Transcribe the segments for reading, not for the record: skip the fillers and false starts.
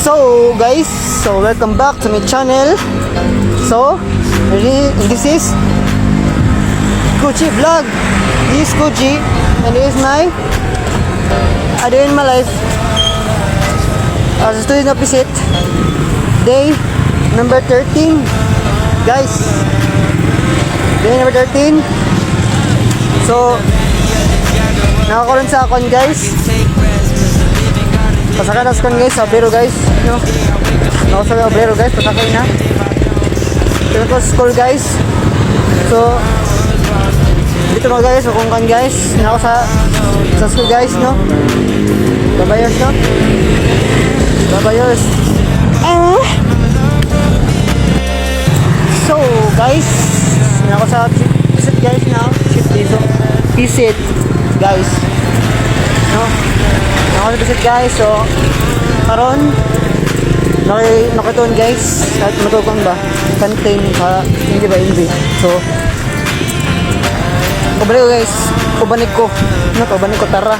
So guys, so welcome back to my channel. So this is Gucci vlog. This is Gucci and this is my day in my life as a student opposite. Day number 13 guys. Day number 13. So nakakaroon sa akon guys. Pasakay na sa kon guys, sa Obrero guys, no? Ako sa Obrero guys, pasakay na. Dito ko sa school guys. So dito mga guys, kung kan guys, ako sa school guys, no? Babayos, no? Babayos. So guys, ako sa visit guys now. Shift dito. Visit guys, no? Ako sa visit guys, so karon nakituon guys, at matugong ba contain ka hindi ba hindi. So kubanig ko guys, kubanig ko tara.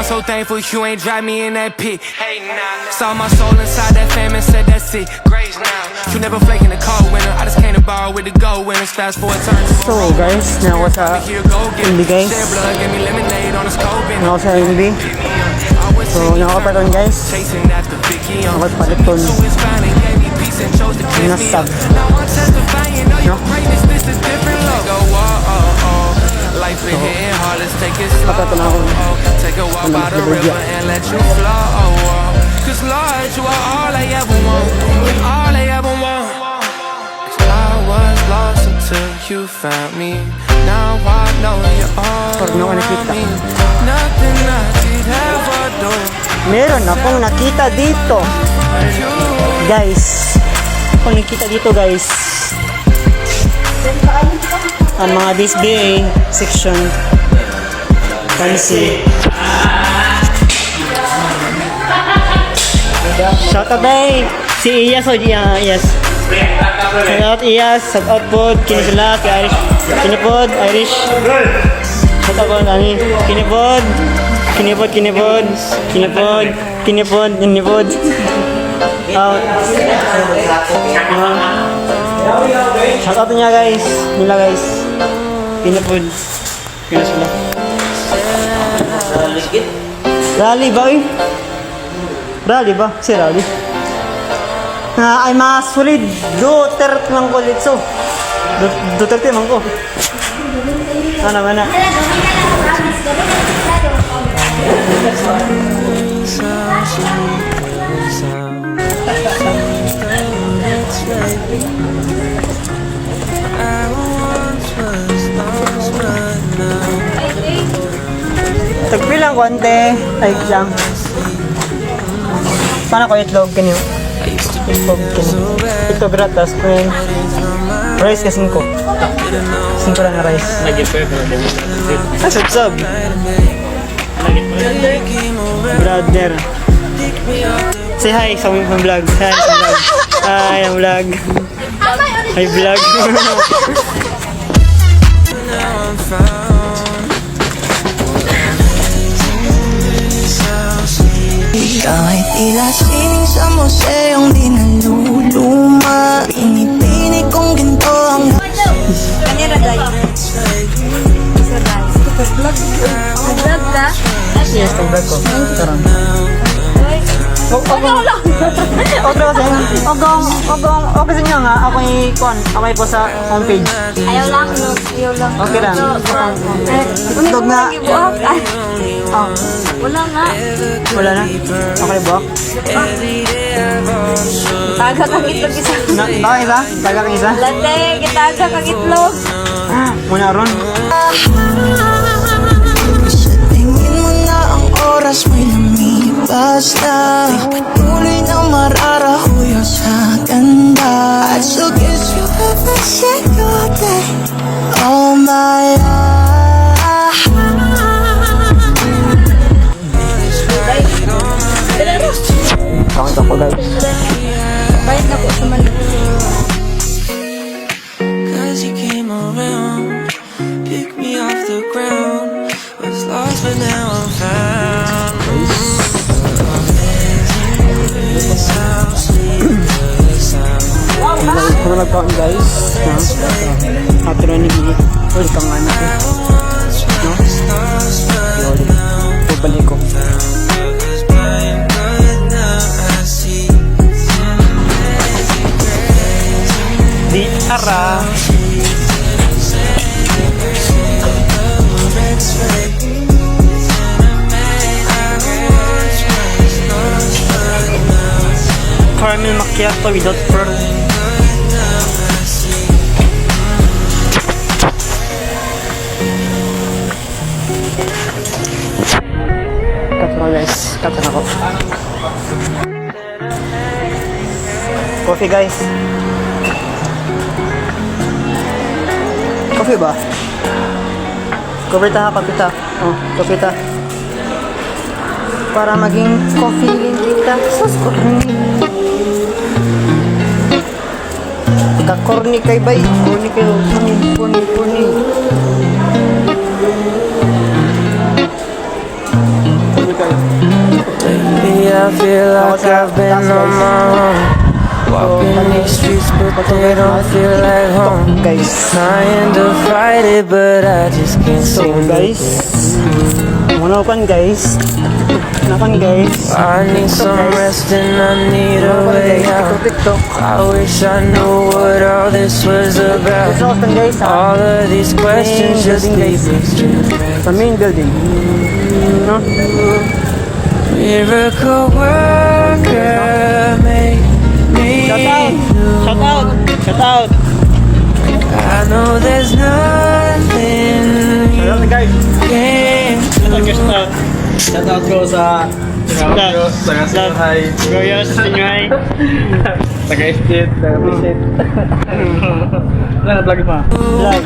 So thankful you ain't drive me in that pit. Hey now, saw my soul inside that fam and said that's it. Grace now, you never flake in the cold winter. I just came to borrow with the gold winners. Fast forward turn. So guys, now ako sa hindi guys. Now sa hindi. So nakakapaton guys. Nakapaliton. Nasab. No? Life been hitting hard, let's take it slow. Take a walk by the river and let you flow. Cause Lord, you are all I ever want. All I ever want. Cause I was lost until you found me. Now I know you're all around me. Nothing I could ever do. Meron akong nakita dito. Guys. Akong nakita dito guys. Ang mga BSBA section fancy. Shout out day si Iyas o Iyas. Shout out Iyas, shout out pod kini sila kay Irish. Kinipod Irish. Shout out pod ani kinipod. Shout out niya guys. Nila guys. Pinapod. Kaya sila. Rally ba eh? Rally ba? Si Rally. Ay mas solid. Duterte man ko litso. Duterte man ko. Ano man na. Tagbilang konti, ay lang. Paano ko itlog kanyo? Itlog kanyo. Ito bratas, rice ka 5. 5 lang na rice. Sub. Brother. Say hi sa aming vlog. Hi ang vlog. Hi vlog. Kahit tila sining sa museong di naluluma, pinipini kong ginto ang Kanira guys. Vlog ka? Yes, vlog ko. Karon. Okay sa inyo nga, ako po sa homepage. Ayaw lang. Okay lang. Itlog na. Wala nga. Wala na? Okay ba? Taga kang itlog isa. Bakit isa? Taga kang isa? Late, kitaga kang itlog. Muna ron. sa tingin mo na ang oras may lumipas na. Patuloy na mararahuyo sa ganda. At so guess you every single day. Oh my Bakit ako guys? Bayad na po sa mali. Cause you came around, pick me off the ground. Was lost but now I'm found. magkaon guys. No? Atro ni ulit kang anak eh. No? Yoli. Pabalik ko. Di ara. Caramel macchiato without pearl. Cut mo guys. Cut na ako. Coffee guys. Coffee ba? Coffee ta, coffee ta. Oh, coffee ta. Para maging coffee din kita. Sus, corny. Ka-corny kay bay. Corny kayo. Corny. Lately I feel like I've been on my own. Walking these streets but they don't feel like home. Guys. Trying to fight it but I just can't So seem to. guys. Manapan guys. I need some rest and I need a way out. TikTok. I wish I knew what all this was about. Guys ha. All of these questions just leave me stranded. Sa main building. No? Miracle worker, make me new. Shout out. I know there's nothing you guys. can't Shout out ko sa Hi. Goyos, Sinyoy. Taga-estate, taga-visit. Ano na vlog mo? Vlog.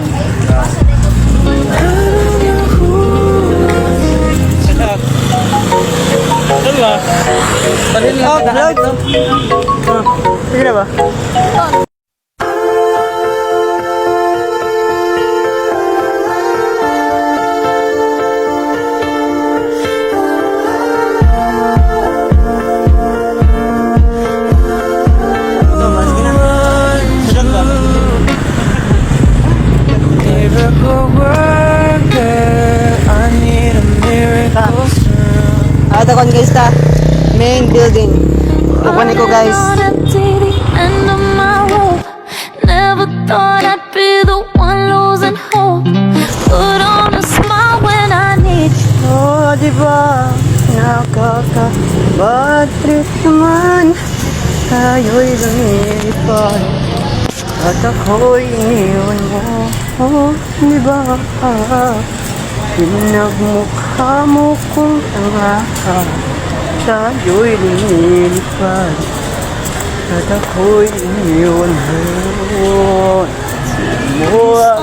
Shout out. Ano ba? Oh, vlog. Sige na ba? miracle worker. I need a miracle soon. Ada kon guys ta. Main building. Kukunin ko guys. End of my rope. Never thought I'd be the one losing hope. Put on a smile when I need you. Oh, di ba? Nakaka-bad trip naman. Tayo'y lumilipad. At ako'y iniwan mo. Oh, di ba? Pinagmukha mo kong tanga. Tayo'y lumilipad. At ako'y iniwan mo. Sumuha.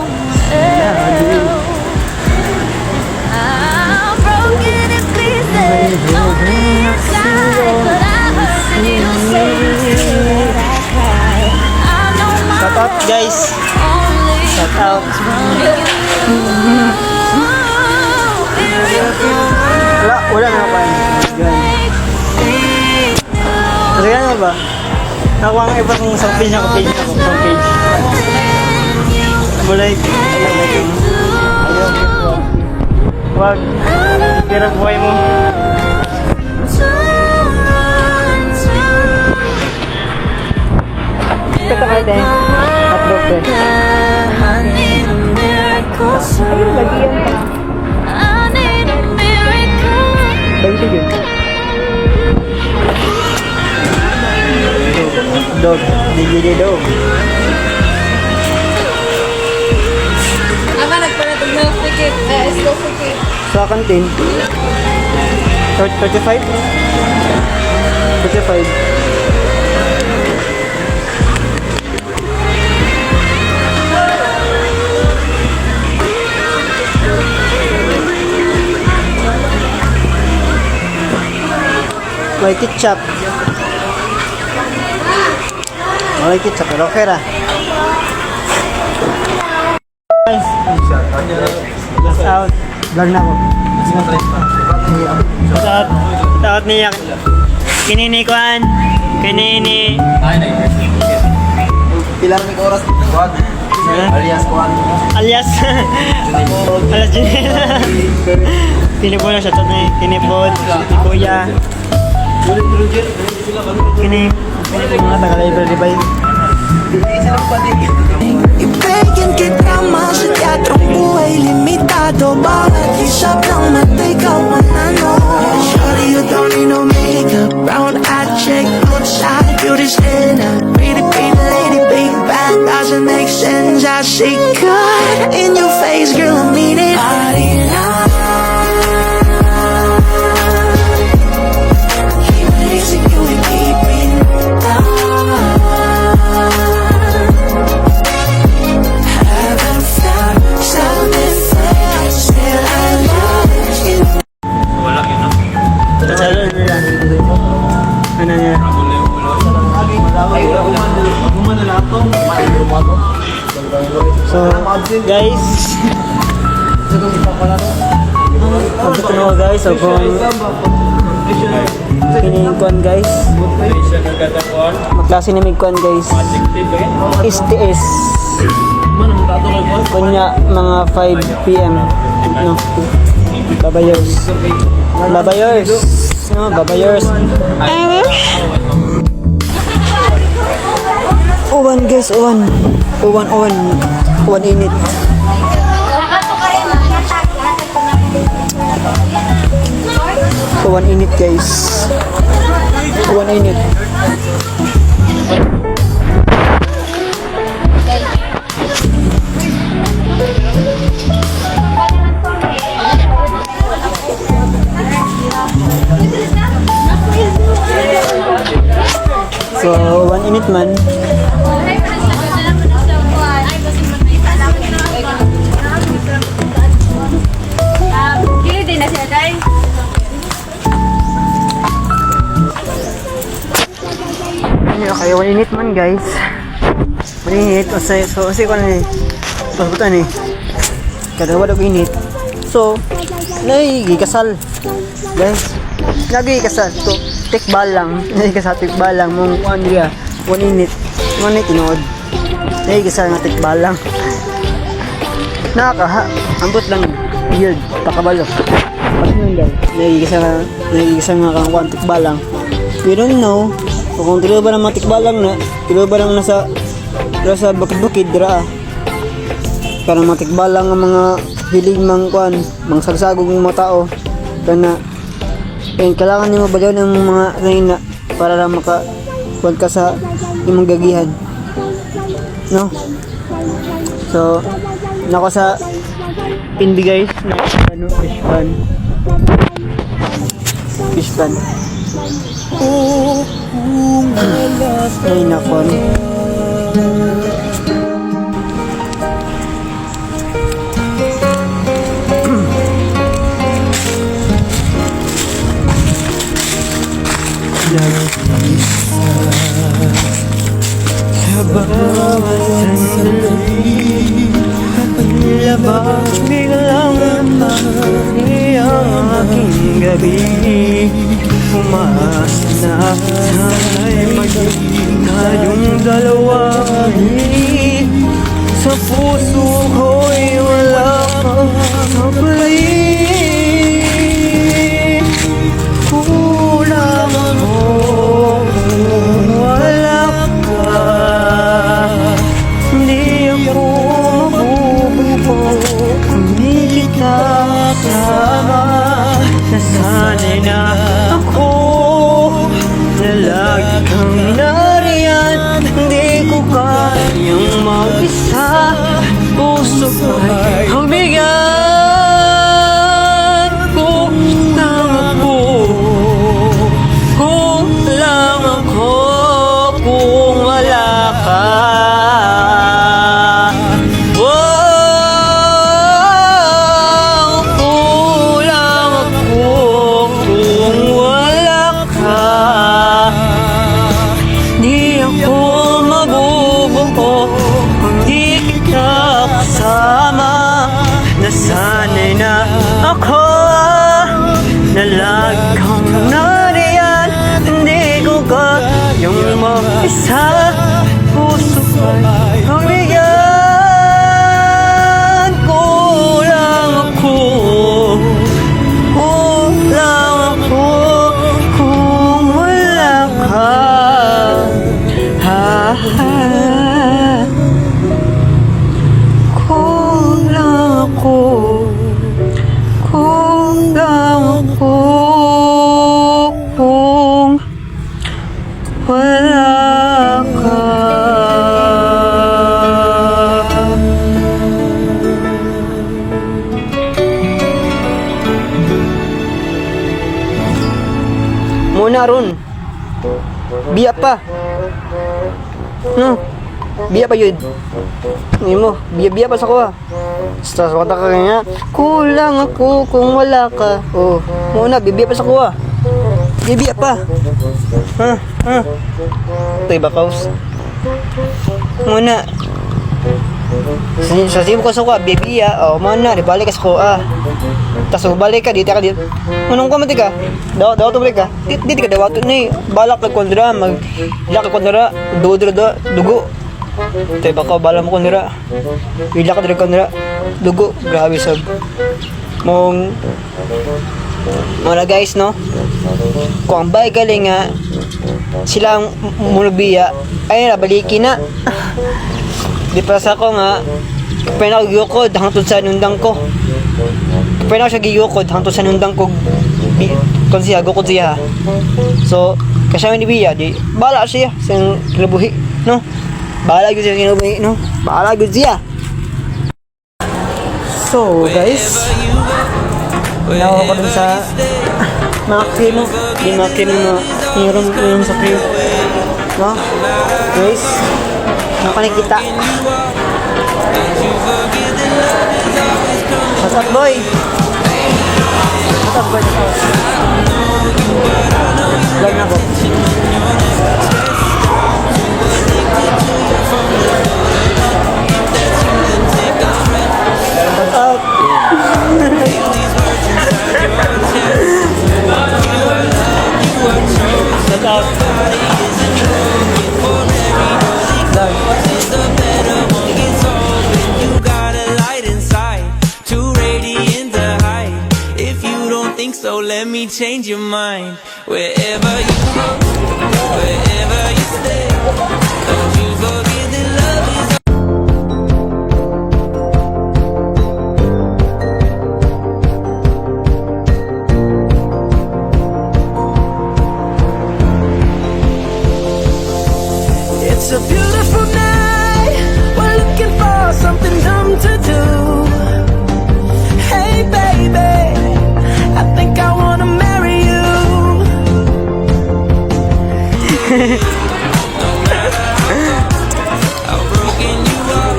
I'm broken in pieces on the inside, but I heard you say that I cried. I know my Shout out guys. only Shout out. Wala na pa. Yan. Kasi ano ba? Nakuha nga iba kung sa page ako, sa page. Mulay. Wag. Tira buhay mo. Kata ka din. Hotdog din. I need a miracle soon. I need a miracle. 20 yun. Dog. DJ dog. Ama, nagpanatag na fikit. Slow fikit. Sa kantin. 35? 35. May ketchup. May ketchup, pero okay ra. Guys, last out. Vlog na ako. Last out niya. Kinini kuan. Kinini. Pilar may oras. Kuwan. Alias kuwan. Alias. Alias Junel. Tinipod na siya. Tinipod. Si Kuya. Kini mga taga-library ba yun? Ibigin kita mahal sa teatrong buhay limitado Bawat hisap ng mata ikaw ang ano Shawty, you don't need no makeup Brown eye check, outside beauty standard Pretty, pretty lady, big back Doesn't make sense, I see God in your face, girl, I mean it Keep releasing you and keep it down Haven't found something fresh, still I love you. Sasalo nila. Ano niya? So, guys. Abot na ako guys. So, kung kinikuan guys. Maklase na may kuan guys. STS. Kunya mga 5 PM. No. Babayers. Babayers. No, babayers. Uwan guys, uwan. Uwan init. Uwan init guys. Uwan init. So, 1 init man. Kili din na siya, day. Okay, 1 init man guys. 1 init. So, kasi ko na eh. Pagbutan eh. Kadawa daw init. So, nagigikasal. Guys, nagigikasal. So, tikbal lang. Nagigikasal tikbal lang. Mong Andrea, 1 init. 1 init tinood. Nagigikasal nga tikbal lang. Nakakaha. Ambot lang. Weird. Pakabalo. Pati nun guys. Nagigikasal nga kang 1 tikbal lang. We don't know. Kung tilo ba ng mga tikbal lang na. Tilo ba lang nasa bukid-bukid. Dira karang mga tikbal lang ang mga hilig mga sagsagog ng mga tao kana kailangan nimo ba daw ng mga reyna para lang makakuan ka sa imong gagihan, no? So nako sa pindi guys na ano fish pan ay nako labas biglang naman ang aking gabi umaas na sana'y maging tayong dalawa sa puso ko'y wala kang kapalit kulang ako wala ka hindi ako hindi kita kasama nasanay na ako na lagi kang nariyan hindi ko kayang mag-isa puso ko'y ang bigat kulang ako kung wala ka. Nasanay na ako na lagi kang nariyan hindi ko kayang mag-isa puso ko'y Muna ron. Biya pa. No. Biya pa yun. Ngayon mo, biya pa sa kuha. Sa kata ka kanya, kulang ako kung wala ka. Oh, muna, biya pa sa kuha. Biya pa. Ha? Ito iba kaus. Muna. Sa sim ko sa kuha, biya. Oh, muna, di balik ka sa kuha. Tapos balik ka, dito ka dito. Anong kumati ka? Daw to balik ka. Dito ka daw ato ni. Balak ka kondra, laki kondra, dugo. Tay baka bala mo kondra. Bila ka diri kondra. Dugo, grabe sab. Mong mga guys no. Kung ang bay galing nga sila ang munubiya ay nabalikin na. Di pa sa ko nga kapag giyukod hangtod sa nundang ko. Kapag siya giyukod hangtod sa nundang ko kung siya gukod siya. So kasama ni Biya di bala siya sa kinabuhi no. Bahala yun siya kinabuhi, no? Bahala yun siya. So, guys. Nawa ko dun sa Maki, no? Di Maki na mayroon sa crew. No? Guys. Nakakita. What's up, boy? What's up, boy? Vlog na ko. So let me change your mind. Wherever you go, wherever you stay, don't you forget that love is. It's a beautiful night. We're looking for something dumb to do. Hey baby, I think I wanna marry you. How broken you are,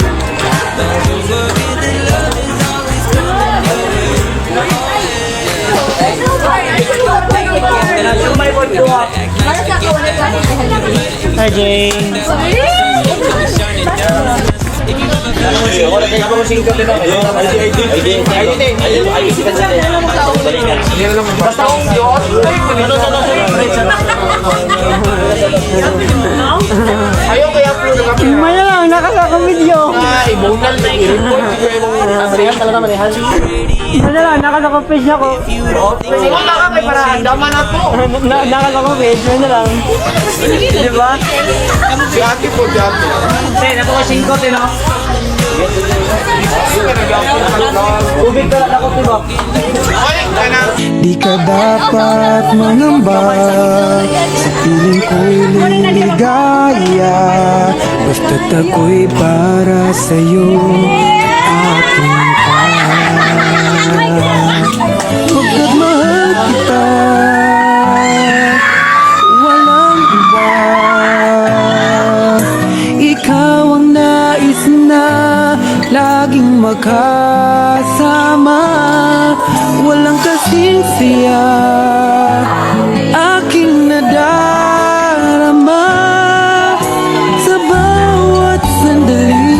don't you forget that love is always coming. Hi, Jane. Basta kung yun. Ayaw kaya upload ng kapit. Maya lang, nakaka-video. Ibonal na i-report. Marihan talaga marihan. Maya lang, nakaka-page ako. Wala ka kay para handaman na po. Nakaka-page, maya lang. Diba? Si ate po, si ate. Ubig ka lang ako, diba? Di ka dapat mangamba sa piling ko'y liligaya. Basta't ako'y para sa'yo, aking pagkat mahal kita, walang iba. Ikaw ang nais na laging magkasama. Walang kasing siya aking nadarama sa bawat sandali.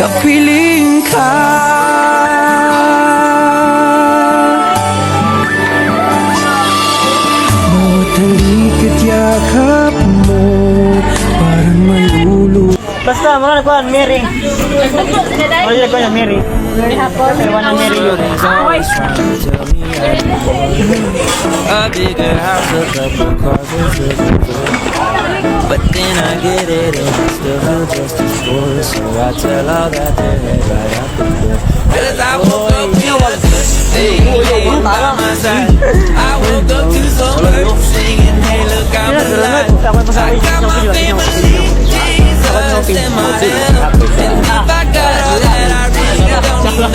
Kapiling ka, bawat halik at yakap mo parang malulu. Basta, mga nagkuhan, Mary. Mga nagkuhan, Mary. Pero walang Mary yun. A bigger house, a couple cars, and triple doors. But then I get it, and I still feel just as full. So I tell all that to head right out the door. Cause I woke up to a good thing laying by my side. I woke up to some birds singing, hey look, I'm alive. I got my family, Jesus in my hand. And if I got all that, I really don't need to.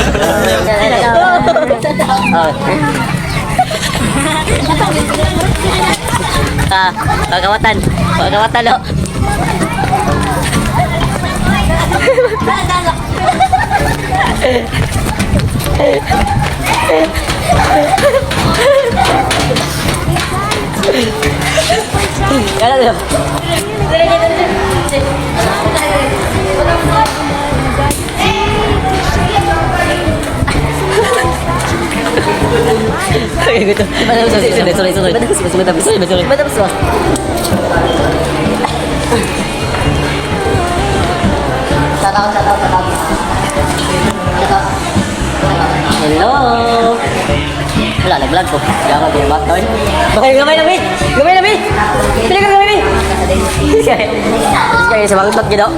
Pagkawatan. Pagkawatan, lo. Kala lo. Gitu. Hello. Wala, nag-vlog ko. Kaya ka, ginabak ko. Gamay na, Mi! Gamay na, Mi! Pili ka, gamay, Mi! Kaya sa mga vlog, gino.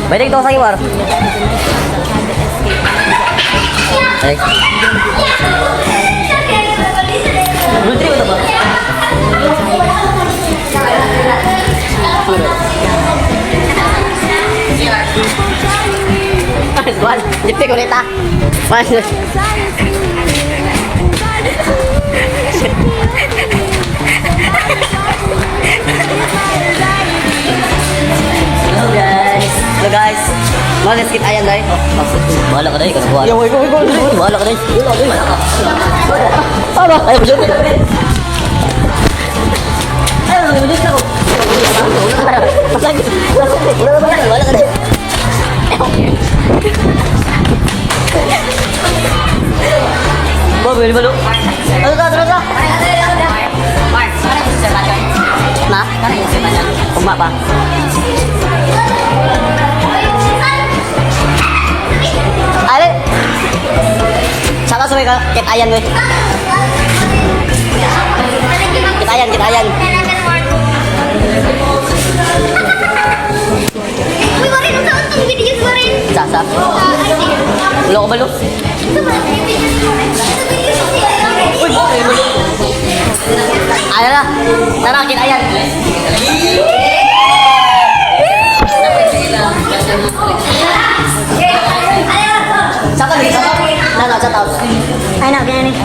Baik ito sa iwar. Ay. Menteri betul ba? Juan, jepit ko neta. Juan. Hello guys. Mga skit ayan dai. Bahala ka dai, kana buwan. Yo, go. Bahala ka dai. Ano? Ay, bujud. Ay, bujud ka ko. Pasag. Bahala ka dai. Bawa beli balu. Ayo terus. Nah, emak pak. Ale, saka suwe ka, kit ayan we. Kit ayan. Uy, Marin, unsa untong video Marin? Sasa. Lo ko balo. Uy, ayan na. Tara, kit ayan. Saka lagi, Nana, sa tao. Ay na, ganyan eh.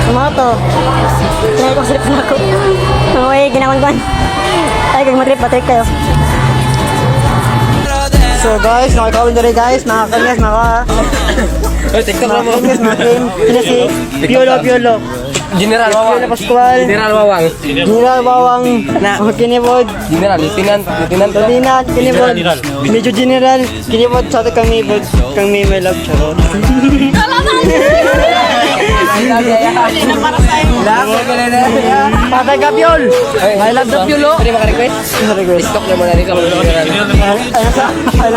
Sumato. Kaya ko slip na ako. Uy, ginawan-gwan. Ay, kag matrip kayo. So guys, nakakawin na rin guys, mga kanyas, mga TikTok na mo. kanyas, mga claim. Sino si Piolo. General Piolo Pascual. General Wawang. Kinibod. General, Lieutenant. Kinibod. Medyo General. Kinibod sa ato kami may love charot. Patay ka, Piol! I love the Piolo! Pwede maka-request? TikTok na mo na rin ka. Ano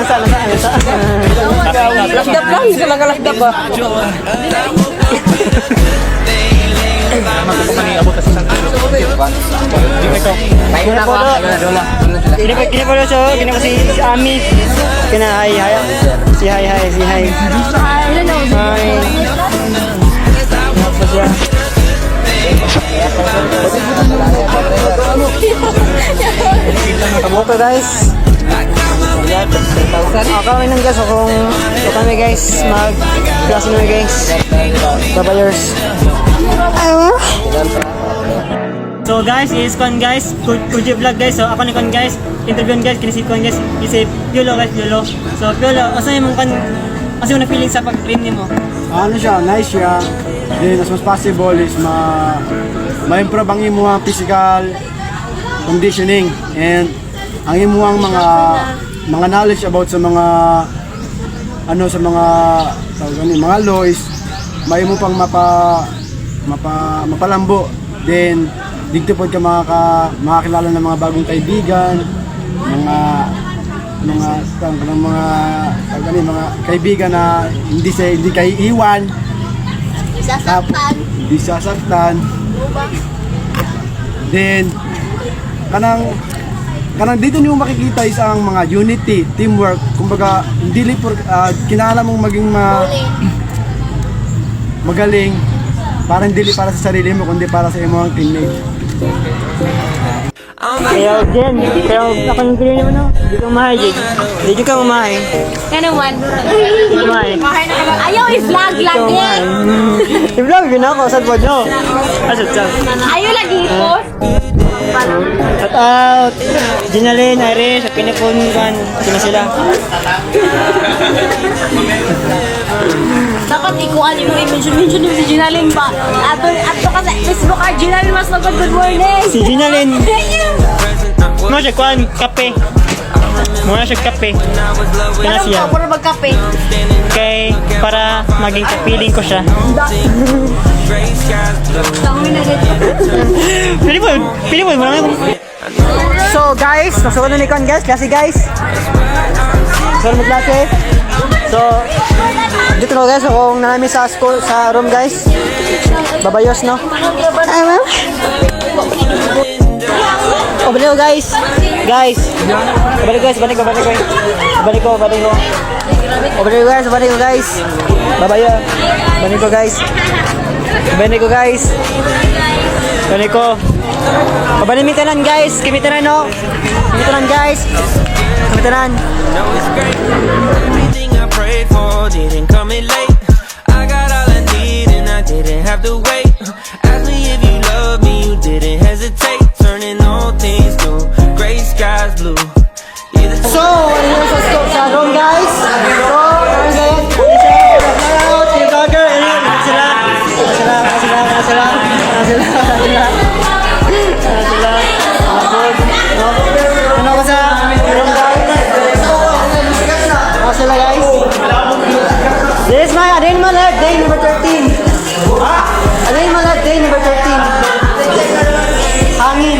sa? Lasdap lang, isa lang ka lasdap ba? Kinipolo siya, kinipolo si Ami. Si Hi. Kabuto guys. Kami nang guys, kami guys, mag-klase namin guys. Babayers. So guys, is kon guys, Kuji vlog guys. So ako ni kon guys, interview guys, kinisit kon guys, isip Piolo guys, Piolo. So Piolo, asa yung kon, asa yung na-feeling sa pag-train nimo? Ano siya, nice siya. Then as much possible is ma-improve ang imuhang physical conditioning and ang imuhang mga knowledge about sa mga mga laws, may mo pang mapalambo. Then dito po ka makakilala ng mga bagong kaibigan, mga kaibigan na hindi kayo iwan, hindi sasaktan. Then kanang kanang dito niyo makikita is ang mga unity, teamwork, kumbaga hindi kinahanglan mong maging magaling, parang dili para sa sarili mo kundi para sa imong teammate. Kaya Jen, kaya ako nang pili naman no. Di ka umahay, Jen. Di ka umahay. Ano man? Di ka umahay. Ayaw i-vlog lagi. I-vlog yun ako, sad po nyo. Asad. Ayaw lagi i-post. Shout out! Ginalyn, Iris, Pinipungan, sino sila? Dapat ikuan mo i-mention yung si Ginalyn ba? Ato ka sa Facebook ka, Ginalyn mas nagod good morning. Si Ginalyn. Mo siya kuhan, kape. Muna siya kape. Kaya siya. Ano ba magkape? Kay, para maging kapiling ko siya. Pili mo, marami ko. So guys, nasuko na ni Kon guys, klase guys. So mo klase. So dito na guys, kung namin sa school, sa room guys. Babayos no. Oh, balik ko guys. Guys. Balik guys, balik ko. Oh, balik ko guys. Babayo. Balik ko guys. Balik ko. Kabanin mitanan guys. Kimitanan no. Kimitanan guys. Kimitanan. Everything I prayed for didn't come in late. I got all I need and I didn't have to wait. Ask me if you love me, you didn't hesitate. Turning all things new, gray skies blue. So, ano sa room guys? So, this is my Adain Malad day number 13. Adain Malad day number 13. Hangin.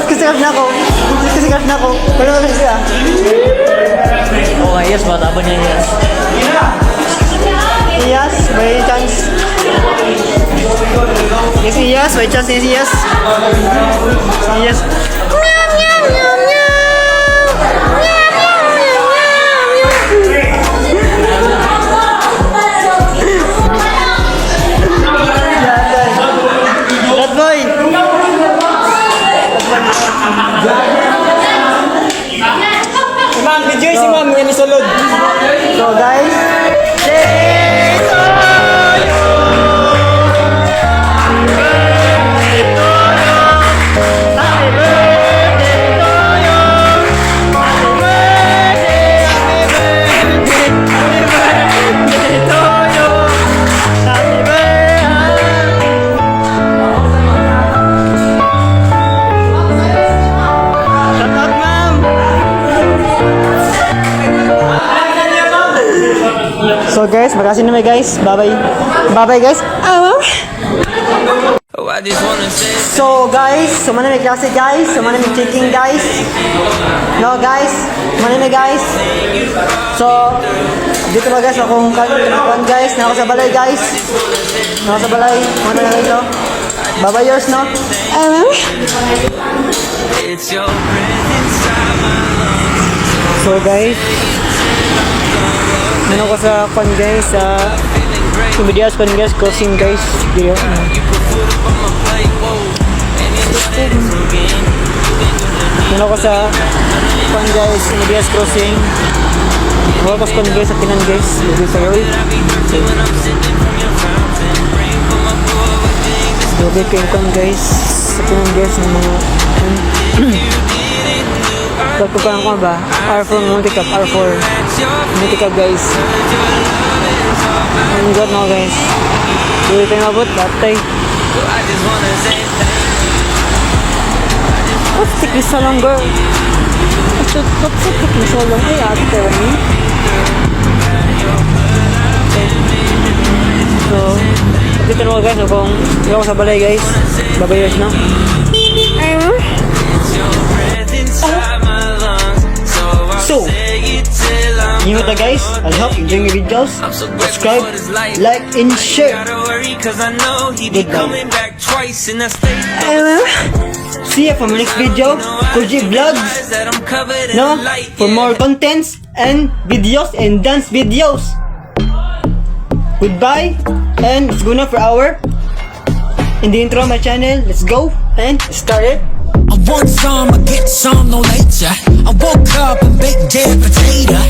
Kasi na ako. Pero ano siya? Oh, yes, bata ba niya yes? Yes, may chance. Yes, may chance. Yes. Red boy. Ma'am, video si ma'am yan isulod. So guys, so guys, makasih naman guys. Bye guys. Oh, I just wanna say So guys, sumana may klase guys, sumana may checking guys. No guys, sumana may guys. So dito ba guys akong kan guys, nako sa balay guys. Nako sa balay, mana na guys no. Babayos no. it's your breath inside my lungs. So guys, ano ko sa kan guys sa videos kan guys crossing guys video. Ano ko sa kan guys videos crossing. Ano ko sa kan guys sa Pinan guys video sa Roy. Dobe kayo kan guys sa Pinan guys ng mga pagkukulang ko ba? R4 multicap, R4 multicap guys. Ang god no guys. Dito tayo mabot, batay. What's the crystal long girl? What's the crystal long? Ay, ate ni. So, dito na guys, kung ikaw sa balay guys, babayos na. So, You know that, guys? I hope you enjoy my videos. Subscribe, like, and share. Goodbye. See you for my next video. Koji Vlogs. No, for more contents and videos and dance videos. Goodbye, and let's go now for our in the intro of my channel. Let's go and start it. I want some, I get some, no later. I woke up and baked damn potato.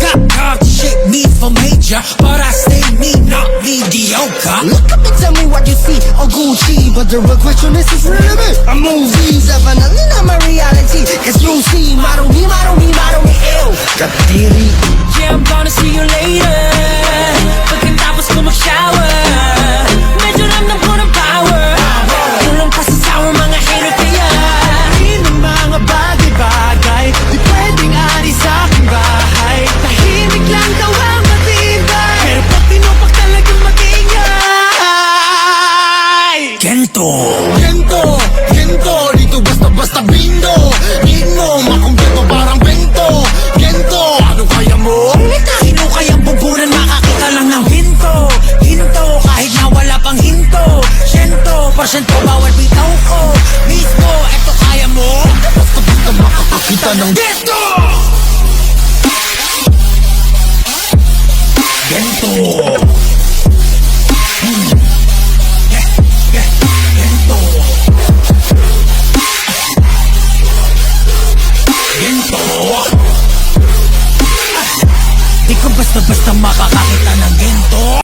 Got caught to shit me for major, but I stay me, not mediocre. Look up and tell me what you see on Gucci, but the real question is really I'm movies, definitely not my reality. Cause you see, model me, ew. Got theory. Yeah, I'm gonna see you later. Pagkatapos ko mag-shower, medyo ramdam ng power. Kulang pa sa sour mga hater kaya mga bagay-bagay di pwedeng alis sa aking bahay. Tahimik lang daw ang matibay, pero pag tinupak talagang mag-ingay. Gento, dito basta-basta bindo. Need mo, makumpleto parang bento. Gento, ano kaya mo? Sino kayang bubunan makakita lang ng hinto? Kahit na wala pang hinto. 100% bawal bitaw ko. Mismo, eto kaya mo? Basta makakakita ng gento. Gento. Gento. Gento. Di ko basta-basta makakakita